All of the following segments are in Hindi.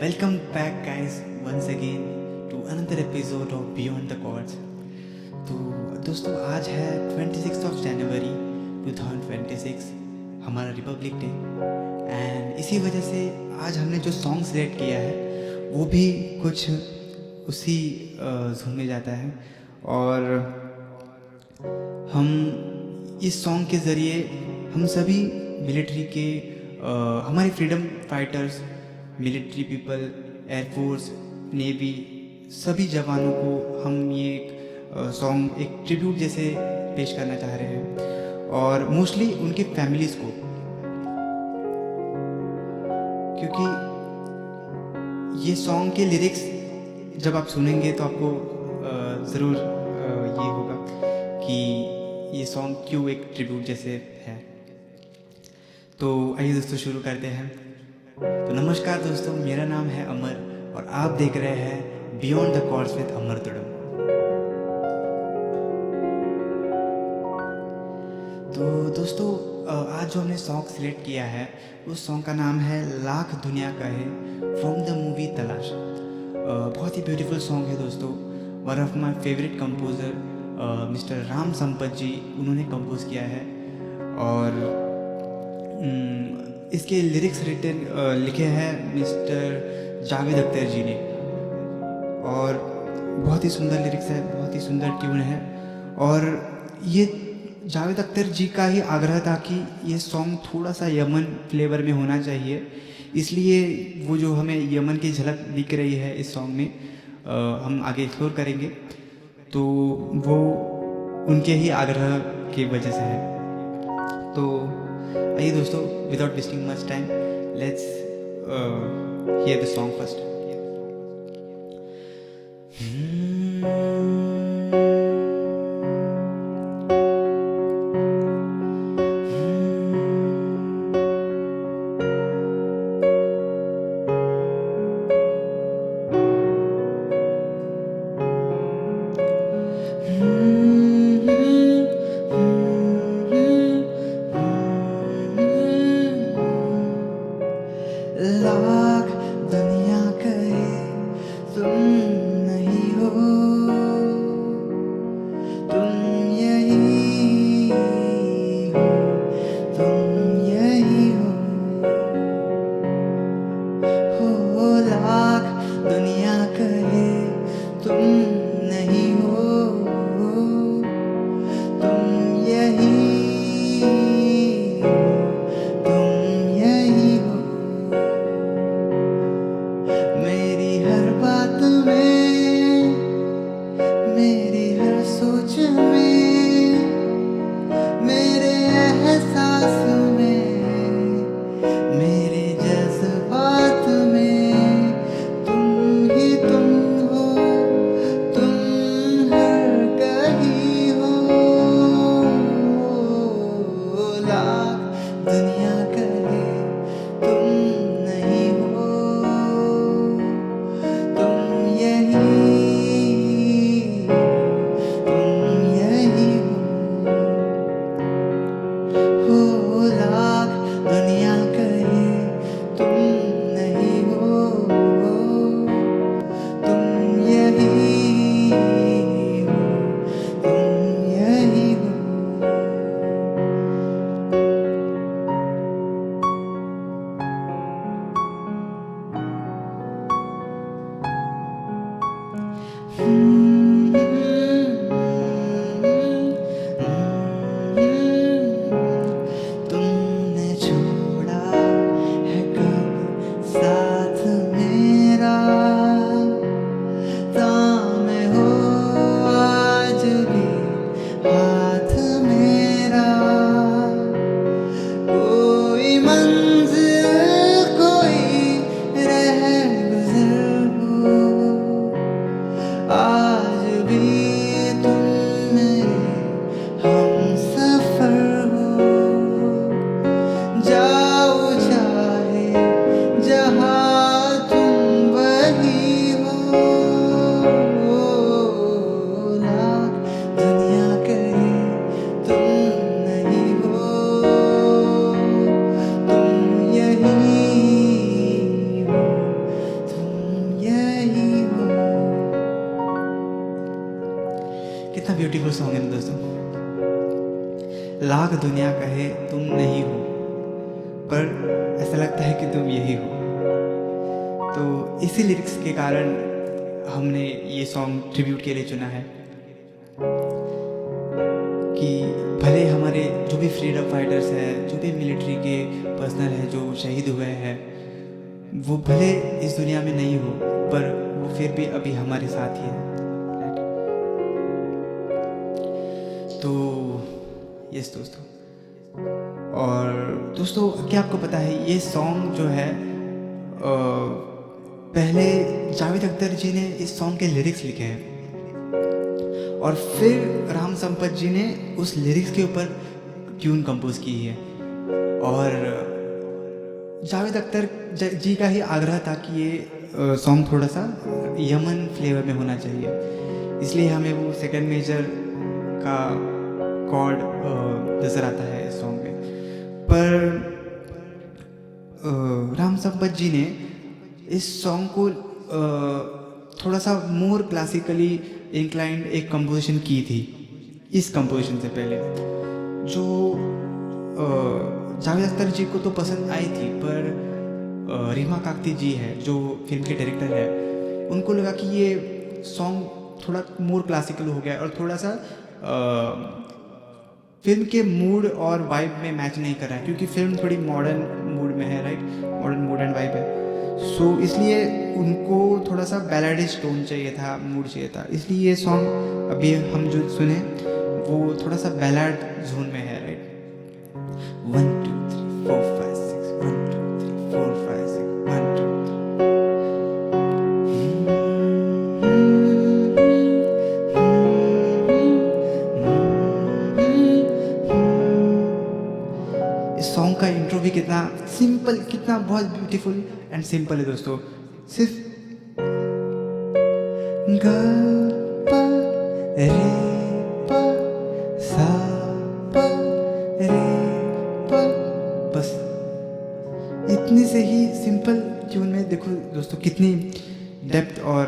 Welcome back, guys, once again to another episode of Beyond the Chords. तो दोस्तों आज है 26 जनवरी 2026, हमारा रिपब्लिक डे। एंड इसी वजह से आज हमने जो सॉन्ग सेलेक्ट किया है वो भी कुछ उसी धुन में जाता है। और हम इस सॉन्ग के ज़रिए हम सभी मिलिट्री के हमारे freedom fighters, military people, air force, navy, सभी जवानों को हम ये एक सॉन्ग एक ट्रिब्यूट जैसे पेश करना चाह रहे हैं। और मोस्टली उनके फैमिलीज़ को, क्योंकि ये सॉन्ग के लिरिक्स जब आप सुनेंगे तो आपको ज़रूर ये होगा कि ये सॉन्ग क्यों एक ट्रिब्यूट जैसे है। तो आइए दोस्तों शुरू करते हैं। तो नमस्कार दोस्तों, मेरा नाम है अमर और आप देख रहे हैं बियॉन्ड द कॉर्ड्स विद अमर तुडम। तो दोस्तों आज जो हमने सॉन्ग सिलेक्ट किया है उस सॉन्ग का नाम है लाख दुनिया कहे, फ्रॉम द मूवी तलाश। बहुत ही ब्यूटीफुल सॉन्ग है दोस्तों। One of my favourite composer mister Ram Sampath ji, उन्होंने कंपोज किया है। और इसके लिरिक्स लिखे हैं मिस्टर जावेद अख्तर जी ने। और बहुत ही सुंदर लिरिक्स है, बहुत ही सुंदर ट्यून है। और ये जावेद अख्तर जी का ही आग्रह था कि ये सॉन्ग थोड़ा सा यमन फ्लेवर में होना चाहिए, इसलिए वो जो हमें यमन की झलक दिख रही है इस सॉन्ग में हम आगे एक्सप्लोर करेंगे। तो वो उनके ही आग्रह की वजह से है। तो आइए दोस्तों, without wasting much time, let's hear the song first. Lakh दुनिया कहे तुम नहीं हो, कितना ब्यूटीफुल सॉन्ग है ना दोस्तों। लाख दुनिया कहे तुम नहीं हो, पर ऐसा लगता है कि तुम यही हो। तो इसी लिरिक्स के कारण हमने ये सॉन्ग ट्रिब्यूट के लिए चुना है कि भले हमारे जो भी फ्रीडम फाइटर्स हैं, जो भी मिलिट्री के पर्सनल है जो शहीद हुए हैं, वो भले इस दुनिया में नहीं हो, पर वो फिर भी अभी हमारे साथ ही है। तो यस दोस्तों, और दोस्तों क्या आपको पता है ये सॉन्ग जो है पहले जावेद अख्तर जी ने इस सॉन्ग के लिरिक्स लिखे हैं और फिर राम संपत जी ने उस लिरिक्स के ऊपर ट्यून कंपोज की है। और जावेद अख्तर जी का ही आग्रह था कि ये सॉन्ग थोड़ा सा यमन फ्लेवर में होना चाहिए, इसलिए हमें वो सेकंड मेजर का कॉर्ड नज़र आता है इस सॉन्ग में। पर राम संपत जी ने इस सॉन्ग को थोड़ा सा मोर क्लासिकली इंक्लाइंड एक कंपोजिशन की थी इस कंपोजिशन से पहले, जो जावेद अख्तर जी को तो पसंद आई थी, पर रीमा काकती जी है जो फिल्म के डायरेक्टर है, उनको लगा कि ये सॉन्ग थोड़ा मोर क्लासिकल हो गया और थोड़ा सा फिल्म के मूड और वाइब में मैच नहीं कर रहा है, क्योंकि फिल्म थोड़ी मॉडर्न मूड में है, right, modern mood and vibe है। सो इसलिए उनको थोड़ा सा बैलाडिश टोन चाहिए था, मूड चाहिए था, इसलिए ये सॉन्ग अभी हम जो सुने वो थोड़ा सा बैलाड जोन में है, राइट। 1 2 3 4 5 6 1 2 3 4 5 6 1 2 इस सॉन्ग का इंट्रो भी कितना सिंपल, कितना बहुत ब्यूटीफुल एंड सिंपल है दोस्तों। सिर्फ ग प रे प सा प रे प, बस इतने से ही सिंपल ट्यून में देखो दोस्तों कितनी डेप्थ और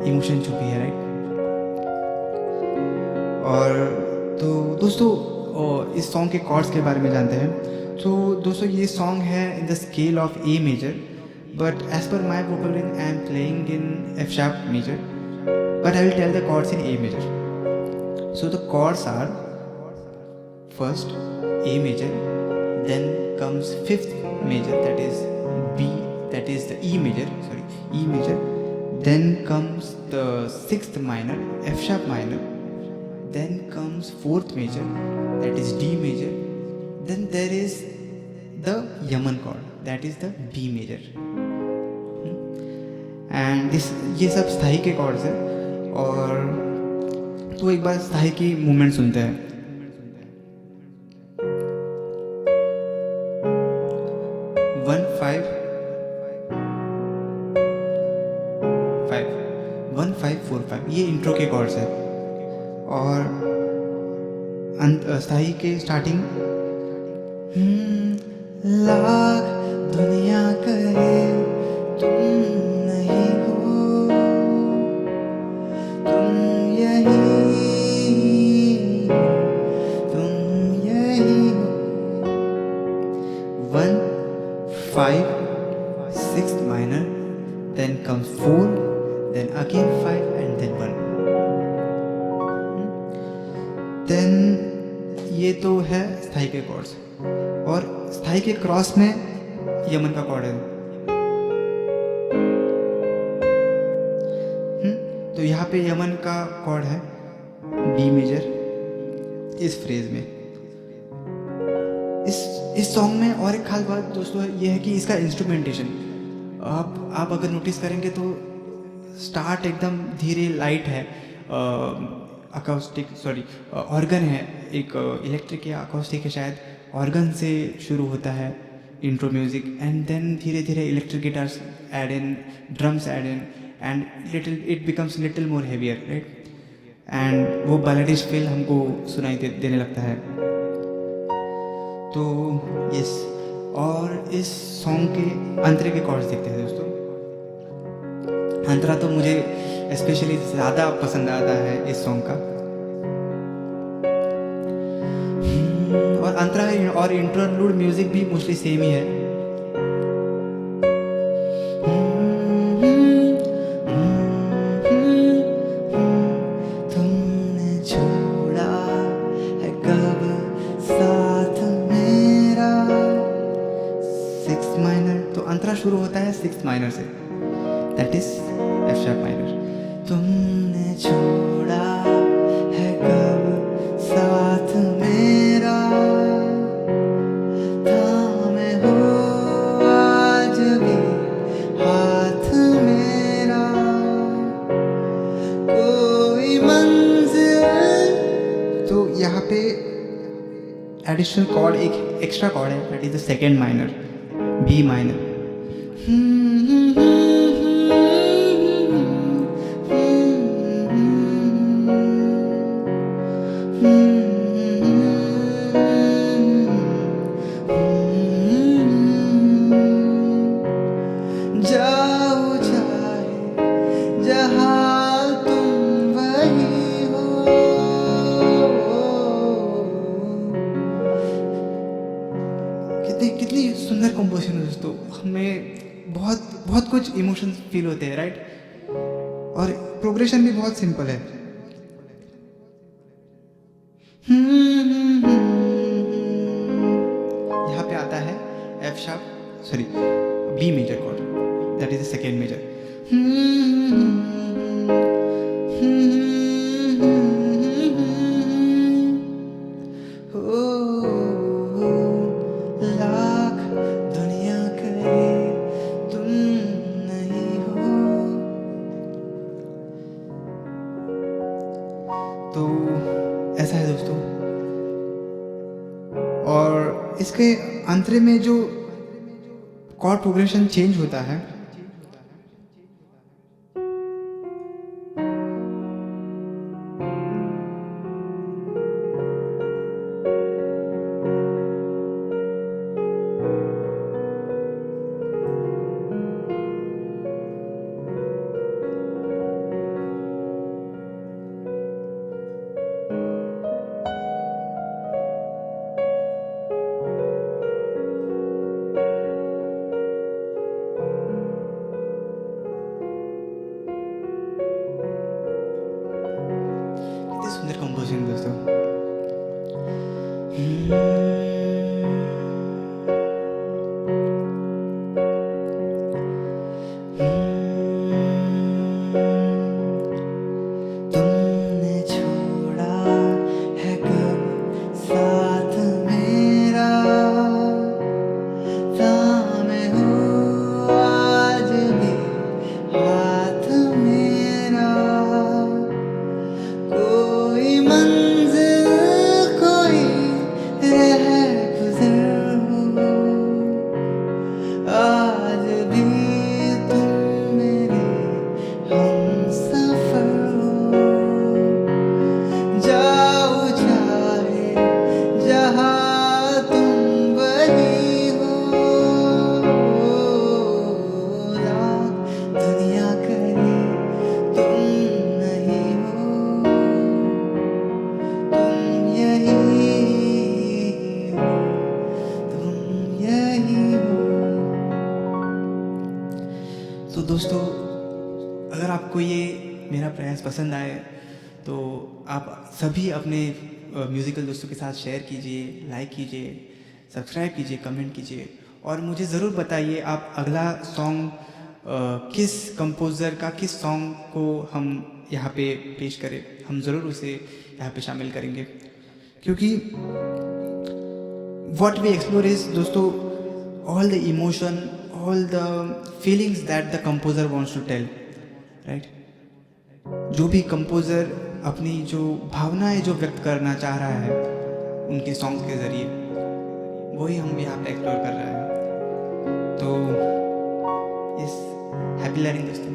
इमोशन छुपी है, राइट। और तो दोस्तों इस सॉन्ग के कॉर्ड्स के बारे में जानते हैं। तो दोस्तों ये सॉन्ग है in the scale of A major, but as per my vocal ring I am playing in F sharp major, but I will tell the chords in A major. So the chords are first A major, then comes fifth major, that is B, that is the E major, sorry, E major. Then comes the sixth minor, F sharp minor. Then comes fourth major, that is D major. Then there is the Yaman chord, that is the B major. And this ये सब स्थाई के chords हैं। और तो एक बार स्थाई की मूवमेंट सुनते हैं। 1 5 5 1 5 4 5 ये इंट्रो के कॉर्ड्स है। और स्थाई के स्टार्टिंग लाख दुनिया कहे तुम नहीं हो, तुम यही हो। 1 5 6th minor, then comes 4, then again 5 and then 1. Then ये तो है स्थाई के कॉर्ड्स। और स्थाई के क्रॉस में यमन का कॉर्ड है। तो यहाँ पे यमन का कॉर्ड है बी मेजर इस फ्रेज में। इस सॉन्ग में और एक खास बात दोस्तों ये है कि इसका इंस्ट्रूमेंटेशन आप अगर नोटिस करेंगे तो स्टार्ट एकदम धीरे लाइट है, अकाउस्टिक सॉरी ऑर्गन है, एक इलेक्ट्रिक या अकाउस्टिक है शायद, ऑर्गन से शुरू होता है इंट्रो म्यूजिक, एंड देन धीरे धीरे electric guitars add in, drums add in, and it becomes little more heavier, right. And वो बैलेडिश फील हमको सुनाई देने लगता है। तो यस, और इस सॉन्ग के अंतरे के कॉर्ड्स देखते हैं दोस्तों। अंतरा तो मुझे स्पेशली ज़्यादा पसंद आता है इस सॉन्ग का। और अंतरा और इंटरलूड म्यूजिक भी मोस्टली सेम ही है। तुमने छोड़ा है कब साथ मेरा, 6 माइनर। तो अंतरा शुरू होता है 6 माइनर से, that is F sharp minor. तुमने छोड़ा है कब साथ मेरा, थामे हो आज भी हाथ मेरा, कोई मंजिल। तो यहाँ पे एडिशनल कॉर्ड, एक एक्स्ट्रा कॉर्ड है, that is the second minor, B minor. जाओ चाहे जहाँ तुम वही हो। कितनी सुंदर कंपोजिशन है दोस्तों। हमें बहुत बहुत कुछ इमोशंस फील होते हैं, राइट। और प्रोग्रेशन भी बहुत सिंपल है। यहाँ पे आता है F sharp, sorry B major chord, that is the second major. लाख दुनिया करे तुम नहीं हो। तो ऐसा है दोस्तों। और इसके अंतरे में जो कॉर्ड प्रोग्रेशन चेंज होता है, सुंदर कंपोजिशन दोस्तों। तुमने छोड़ा है कब साथ मेरा, थामे हो आज भी हाथ मेरा, कोई मंजिल कोई रह गुजर हो, आज भी तुम मेरे हमसफर हो। जाओ चाहे जहाँ तुम वही हो, लाख दुनिया करे तुम नहीं हो, तुम यही हो, तुम यही हो। तो दोस्तों, अगर आपको ये मेरा प्रयास पसंद आए तो आप सभी अपने म्यूज़िकल दोस्तों के साथ शेयर कीजिए, लाइक कीजिए, सब्सक्राइब कीजिए, कमेंट कीजिए। और मुझे ज़रूर बताइए आप अगला सॉन्ग किस कंपोज़र का, किस सॉन्ग को हम यहाँ पे पेश करें। हम ज़रूर उसे यहाँ पे शामिल करेंगे, क्योंकि what we explore is दोस्तों all the emotion, all the feelings that the composer wants to tell, right? जो भी कंपोज़र अपनी जो भावनाएं जो व्यक्त करना चाह रहा है उनके सॉन्ग्स के ज़रिए, वही हम यहाँ पे एक्सप्लोर कर रहे हैं। तो इस हैप्पी लर्निंग दोस्तों।